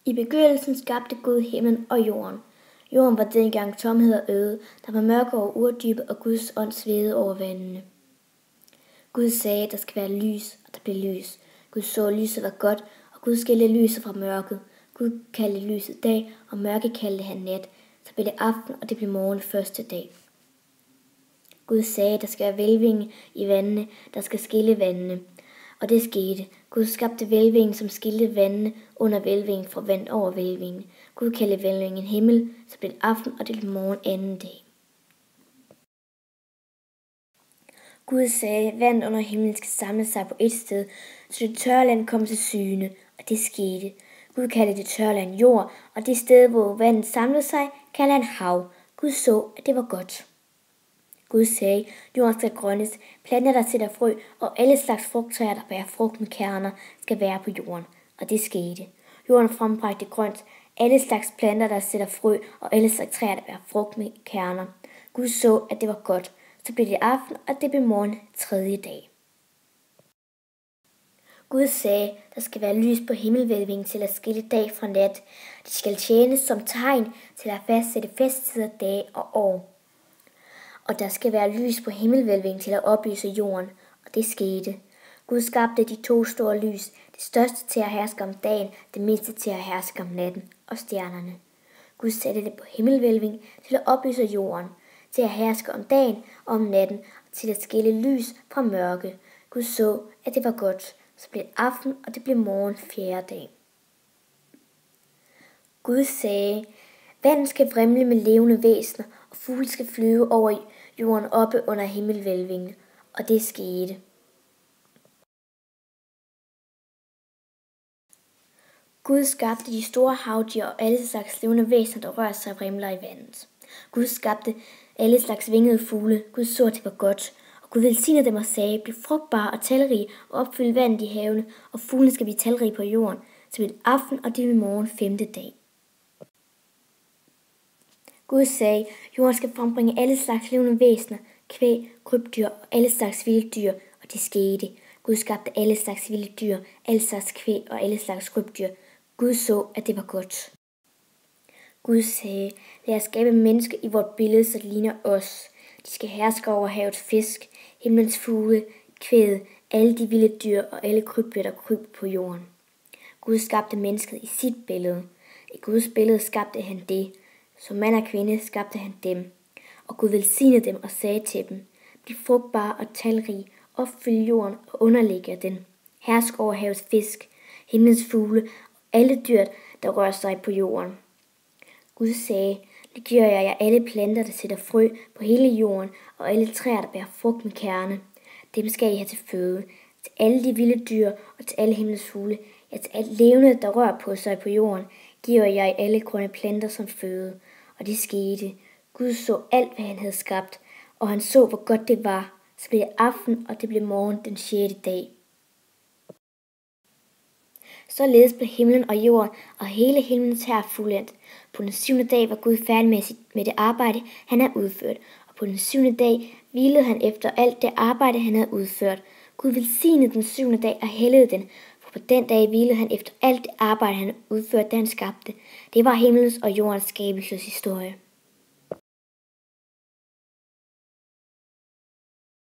I begyndelsen skabte Gud himlen og jorden. Jorden var dengang tomhed og øde, der var mørke over urdybet, og Guds ånd svævede over vandene. Gud sagde, der skal være lys, og der blev lys. Gud så, lyset var godt, og Gud skilte lyset fra mørket. Gud kaldte lyset dag, og mørke kaldte han nat. Så blev det aften, og det blev morgen første dag. Gud sagde, der skal være hvælving i vandene, der skal skille vandene. Og det skete. Gud skabte hvælvingen, som skilte vandene under hvælvingen fra vand over hvælvingen. Gud kaldte hvælvingen himmel, så blev det aften, og det blev morgen anden dag. Gud sagde, vand under himlen skal samle sig på et sted, så det tørre land kom til syne, og det skete. Gud kaldte det tørre land jord, og det sted, hvor vandet samlede sig, kaldte han hav. Gud så, at det var godt. Gud sagde, jorden skal grønnes, planter der sætter frø, og alle slags frugttræer, der bærer frugt med kerner, skal være på jorden. Og det skete. Jorden frembragte grønt, alle slags planter, der sætter frø, og alle slags træer, der bærer frugt med kerner. Gud så, at det var godt. Så blev det aften, og det blev morgen tredje dag. Gud sagde, der skal være lys på himmelhvælvingen til at skille dag fra nat. De skal tjenes som tegn til at fastsætte festtider, dage og år. Og der skal være lys på himmelhvælvingen til at oplyse jorden, og det skete. Gud skabte de to store lys, det største til at herske om dagen, det mindste til at herske om natten, og stjernerne. Gud satte det på himmelhvælvingen til at oplyse jorden, til at herske om dagen og om natten, og til at skille lys fra mørke. Gud så, at det var godt. Så blev det aften, og det blev morgen fjerde dag. Gud sagde, vandet skal vrimle med levende væsener, og fugle skal flyve over jorden oppe under himmelhvælvingen, og det skete. Gud skabte de store havdyr og alle slags levende væsener, der rører sig og vrimler i vandet. Gud skabte alle slags vingede fugle. Gud så, at det var godt. Og Gud velsignede dem og sagde, bliv frugtbare og talrige og opfyld vandet i havene, og fuglene skal blive talrige på jorden. Så blev det aften, og det blev morgen femte dag. Gud sagde, jorden skal frembringe alle slags levende væsener, kvæg, krybdyr og alle slags vilde dyr, og det skete. Gud skabte alle slags vilde dyr, alle slags kvæg og alle slags krybdyr. Gud så, at det var godt. Gud sagde, lad os skabe mennesker i vort billede, så det ligner os. De skal herske over havets fisk, himlens fugle, kvæget, alle de vilde dyr og alle krybdyr, der kryber på jorden. Gud skabte mennesket i sit billede. I Guds billede skabte han det. Som mand og kvinde skabte han dem. Og Gud velsignede dem og sagde til dem, bliv frugtbare og talrige, opfyld jorden og underlægge den. Hersk over havets fisk, himlens fugle og alle dyr, der rører sig på jorden. Gud sagde, det giver jeg jer alle planter, der sætter frø på hele jorden, og alle træer, der bærer frugt med kerne. Dem skal I have til føde, til alle de vilde dyr og til alle himlens fugle, ja til alt levende, der rører på sig på jorden, giver jeg alle grønne planter som føde. Og det skete. Gud så alt, hvad han havde skabt, og han så, hvor godt det var. Så blev det aften, og det blev morgen den sjette dag. Således blev himlen og jorden og hele himlens hær fuldendt. På den syvende dag var Gud færdig med det arbejde, han havde udført, og på den syvende dag hvilede han efter alt det arbejde, han havde udført. Gud velsignede den syvende dag og helligede den, for på den dag hvilede han efter alt det arbejde, han havde udført, da han skabte. Det var himlens og jordens skabelseshistorie.